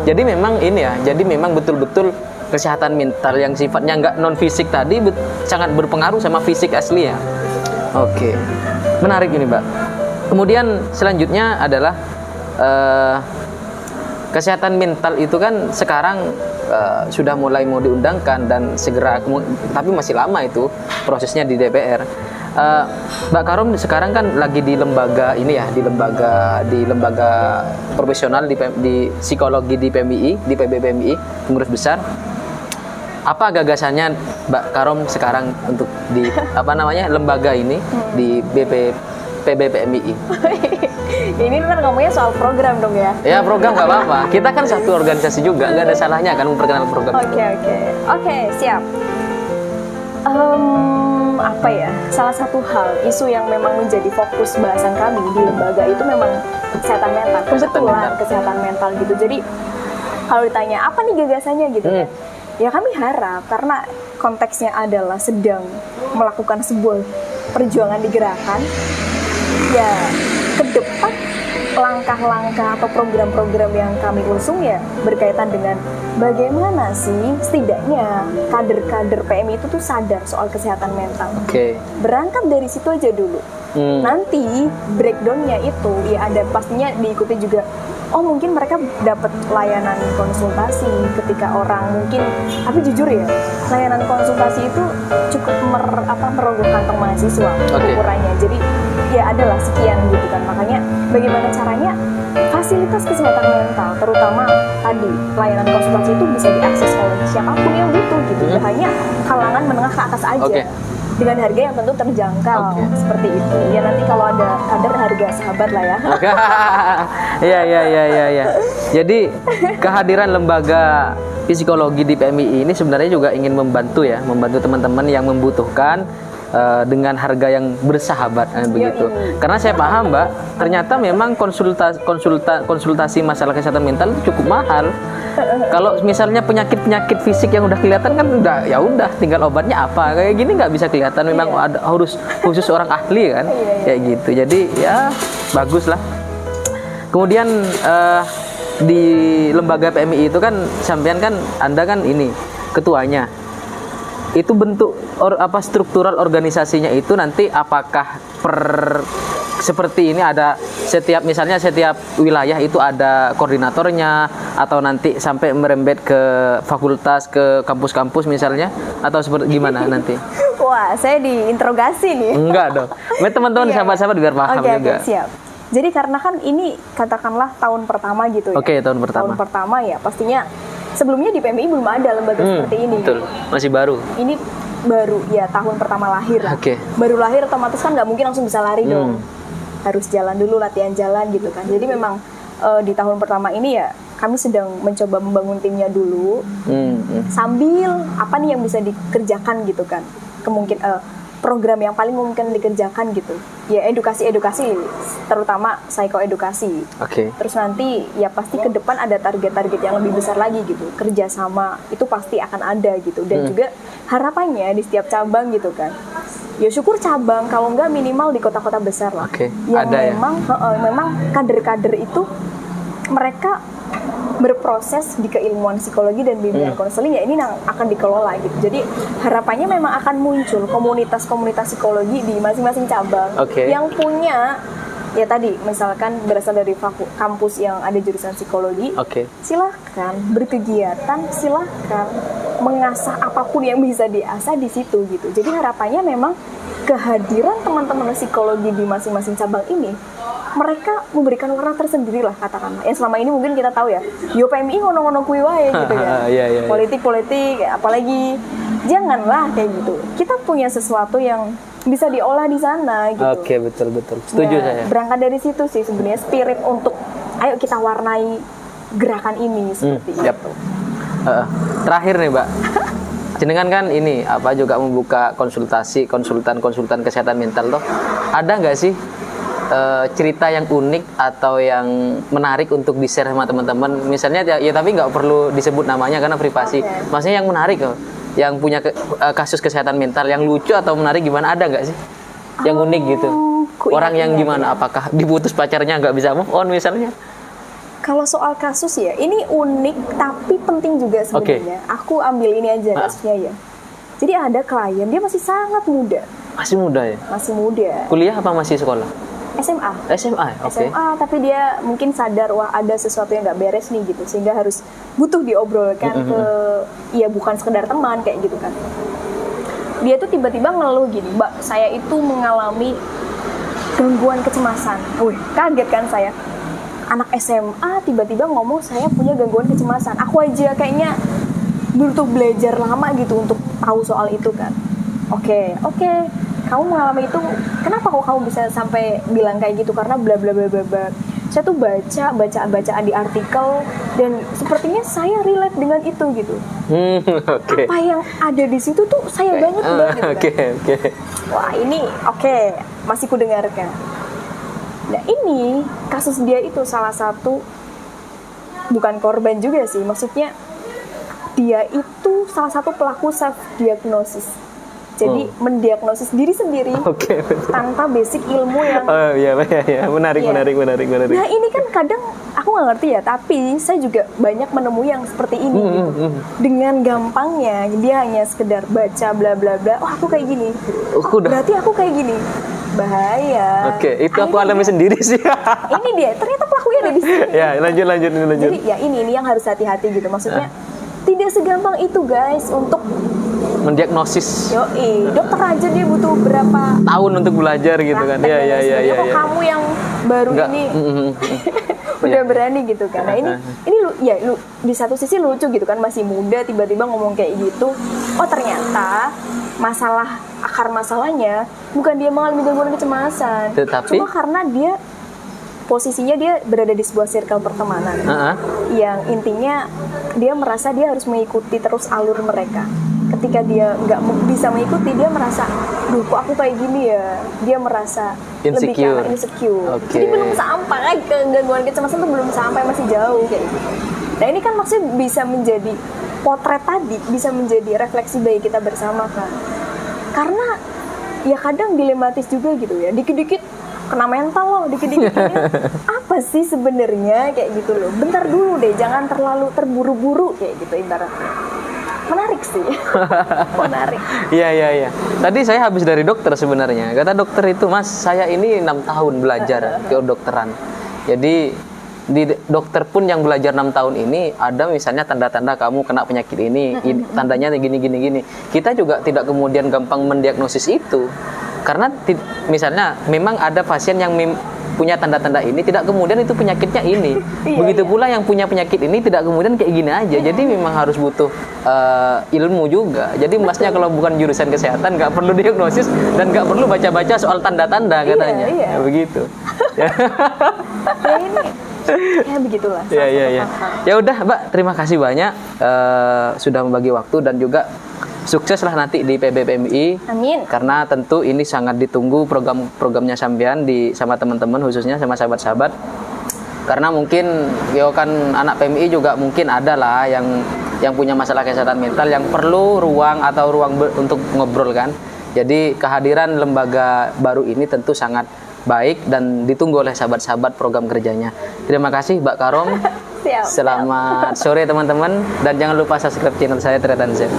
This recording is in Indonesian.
Jadi memang ini ya, jadi memang betul-betul kesehatan mental yang sifatnya nggak non fisik tadi sangat berpengaruh sama fisik asli ya. Oke, menarik ini Mbak. Kemudian selanjutnya adalah kesehatan mental itu kan sekarang sudah mulai mau diundangkan dan segera, tapi masih lama itu prosesnya di DPR. Mbak Karom sekarang kan lagi di lembaga ini ya, di lembaga profesional di psikologi di PMII, di PBPMI, Pengurus Besar. Apa gagasannya Mbak Karom sekarang untuk di lembaga ini di PBPMI? Ini kan ngomongnya soal program dong ya? Ya program nggak apa-apa. Kita kan satu organisasi juga, nggak ada salahnya kan memperkenalkan program. Oke, siap. Apa ya? Salah satu hal isu yang memang menjadi fokus bahasan kami di lembaga itu memang kesehatan mental. Kebetulan kesehatan mental gitu. Jadi kalau ditanya apa nih gagasannya gitu kan? Ya kami harap karena konteksnya adalah sedang melakukan sebuah perjuangan di gerakan, ya ke depan langkah-langkah atau program-program yang kami usung ya berkaitan dengan bagaimana sih setidaknya kader-kader PMI itu tuh sadar soal kesehatan mental. Berangkat dari situ aja dulu. Nanti breakdownnya itu ya ada pastinya diikuti juga. Oh mungkin mereka dapat layanan konsultasi ketika orang mungkin, tapi jujur ya layanan konsultasi itu cukup merogoh kantong mahasiswa ukurannya. Jadi ya adalah sekian gitu kan. Makanya bagaimana caranya fasilitas kesehatan mental terutama tadi layanan konsultasi itu bisa diakses oleh siapapun yang butuh gitu. Hanya kalangan menengah ke atas aja. Dengan harga yang tentu terjangkau seperti itu. Ya nanti kalau ada kader harga sahabat lah ya. Iya. Jadi kehadiran lembaga psikologi di PMII ini sebenarnya juga ingin membantu teman-teman yang membutuhkan dengan harga yang bersahabat begitu. Karena saya paham Mbak, ternyata memang konsultasi masalah kesehatan mental itu cukup mahal. Kalau misalnya penyakit fisik yang udah kelihatan kan udah tinggal obatnya apa, kayak gini nggak bisa kelihatan, memang harus khusus orang ahli kan, kayak gitu. Jadi ya bagus lah. Kemudian di lembaga PMI itu kan sampean kan Anda kan ini ketuanya. Itu bentuk struktural organisasinya itu nanti apakah seperti ini ada setiap wilayah itu ada koordinatornya atau nanti sampai merembet ke fakultas, ke kampus-kampus misalnya, atau seperti gimana nanti? Wah, saya diinterogasi nih. Enggak dong. Teman-teman sahabat-sahabat biar paham juga. Siap. Jadi karena kan ini katakanlah tahun pertama gitu ya. Tahun pertama. Tahun pertama ya pastinya sebelumnya di PMI belum ada lembaga seperti ini. Betul. Masih baru. Ini baru ya tahun pertama lahir lah. Baru lahir otomatis kan nggak mungkin langsung bisa lari dong. Harus jalan dulu, latihan jalan gitu kan. Jadi memang di tahun pertama ini ya kami sedang mencoba membangun timnya dulu. Sambil apa nih yang bisa dikerjakan gitu kan. Program yang paling mungkin dikerjakan gitu. Ya edukasi terutama psikoedukasi. Terus nanti ya pasti ke depan ada target-target yang lebih besar lagi gitu. Kerjasama itu pasti akan ada gitu. Dan juga harapannya di setiap cabang gitu kan. Ya syukur cabang, kalau enggak minimal di kota-kota besar lah. Yang ada memang kader-kader itu mereka berproses di keilmuan psikologi dan bimbingan konseling ya ini yang akan dikelola gitu. Jadi harapannya memang akan muncul komunitas-komunitas psikologi di masing-masing cabang yang punya ya tadi misalkan berasal dari kampus yang ada jurusan psikologi. Silahkan berkegiatan, silahkan mengasah apapun yang bisa diasah di situ gitu. Jadi harapannya memang kehadiran teman-teman psikologi di masing-masing cabang ini mereka memberikan warna tersendiri lah katakanlah. Yang selama ini mungkin kita tahu ya, yo PMI ngono-ngono kuwi wae gitu ya. Politik, apalagi janganlah kayak gitu. Kita punya sesuatu yang bisa diolah di sana gitu. Betul. Setuju saya. Berangkat dari situ sih sebenarnya spirit untuk ayo kita warnai gerakan ini seperti itu. Terakhir nih, Mbak. Jenengan kan ini juga membuka konsultan kesehatan mental toh. Ada nggak sih cerita yang unik atau yang menarik untuk di-share sama teman-teman? Misalnya ya tapi nggak perlu disebut namanya karena privasi. Maksudnya yang menarik loh, yang punya kasus kesehatan mental yang lucu atau menarik gimana, ada nggak sih? Yang unik gitu. Orang yang gimana? Apakah diputus pacarnya nggak bisa move on misalnya? Kalau soal kasus ya, ini unik tapi penting juga sebenarnya. Aku ambil ini aja kasusnya ya. Jadi ada klien, dia masih sangat muda. Masih muda ya? Masih muda. Kuliah apa masih sekolah? SMA. SMA, oke. SMA, tapi dia mungkin sadar wah ada sesuatu yang nggak beres nih gitu, sehingga harus butuh diobrolkan ke, ya bukan sekedar teman kayak gitu kan. Dia tuh tiba-tiba ngeluh gini, Mbak, saya itu mengalami gangguan kecemasan. Wih, kaget kan saya. Anak SMA tiba-tiba ngomong saya punya gangguan kecemasan. Aku aja kayaknya butuh belajar lama gitu untuk tahu soal itu kan. Oke. Kamu mengalami itu, kenapa kok kamu bisa sampai bilang kayak gitu? Karena bla bla bla bla bla. Saya tuh bacaan di artikel dan sepertinya saya relate dengan itu gitu. Oke. Apa yang ada di situ tuh saya banget gitu. Oke. Wah ini masih kudengarkan. Nah ini kasus dia itu salah satu, bukan korban juga sih, maksudnya dia itu salah satu pelaku self diagnosis. Jadi mendiagnosis diri sendiri tanpa basic ilmu yang menarik. Nah ini kan kadang aku nggak ngerti ya, tapi saya juga banyak menemui yang seperti ini gitu. Dengan gampangnya dia hanya sekedar baca bla bla bla, oh aku kayak gini, berarti aku kayak gini, bahaya. Itu aku alami sendiri sih. Ini dia, ternyata pelakunya ada di sini. Ya lanjut. Jadi ya ini yang harus hati-hati gitu, maksudnya tidak segampang itu guys untuk mendiagnosis. Dokter aja dia butuh berapa tahun untuk belajar gitu kan. Iya. Kamu yang baru ini udah berani gitu kan. Nah ini di satu sisi lucu gitu kan, masih muda tiba-tiba ngomong kayak gitu. Oh ternyata akar masalahnya bukan dia mengalami gangguan kecemasan, cuma karena posisinya dia berada di sebuah circle pertemanan yang intinya dia merasa dia harus mengikuti terus alur mereka. Ketika dia nggak bisa mengikuti, dia merasa, duh kok aku kayak gini ya. Dia merasa lebih karena insecure. Jadi belum sampai ke gangguan kecemasan itu, belum sampai, masih jauh kayak gitu. Nah ini kan maksudnya bisa menjadi potret tadi, bisa menjadi refleksi bagi kita bersama kan. Karena ya kadang dilematis juga gitu ya. Dikit-dikit kena mental loh, dikit-dikit apa sih sebenarnya kayak gitu loh. Bentar dulu deh, jangan terlalu terburu-buru kayak gitu ibaratnya. Menarik sih. Menarik. Iya. Tadi saya habis dari dokter sebenarnya. Kata dokter itu, Mas, saya ini 6 tahun belajar kedokteran. Jadi di dokter pun yang belajar 6 tahun ini ada misalnya tanda-tanda kamu kena penyakit ini, tandanya gini. Kita juga tidak kemudian gampang mendiagnosis itu. Karena misalnya memang ada pasien yang punya tanda-tanda ini, tidak kemudian itu penyakitnya ini. Begitu pula yang punya penyakit ini tidak kemudian kayak gini aja. Jadi memang harus butuh ilmu juga. Jadi Masnya kalau bukan jurusan kesehatan nggak perlu diagnosis dan nggak perlu baca-baca soal tanda-tanda katanya. Ya, begitu. Ya ini ya begitulah. Ya. Ya udah, Mbak, terima kasih banyak sudah membagi waktu dan juga sukseslah nanti di PBPMI. Amin. Karena tentu ini sangat ditunggu programnya sampean sama teman-teman, khususnya sama sahabat-sahabat. Karena mungkin kan anak PMI juga mungkin ada lah yang punya masalah kesehatan mental yang perlu ruang untuk ngobrol kan. Jadi kehadiran lembaga baru ini tentu sangat baik dan ditunggu oleh sahabat-sahabat program kerjanya. Terima kasih Mbak Karom. Siap. Selamat sore teman-teman dan jangan lupa subscribe channel saya Tretan Zen.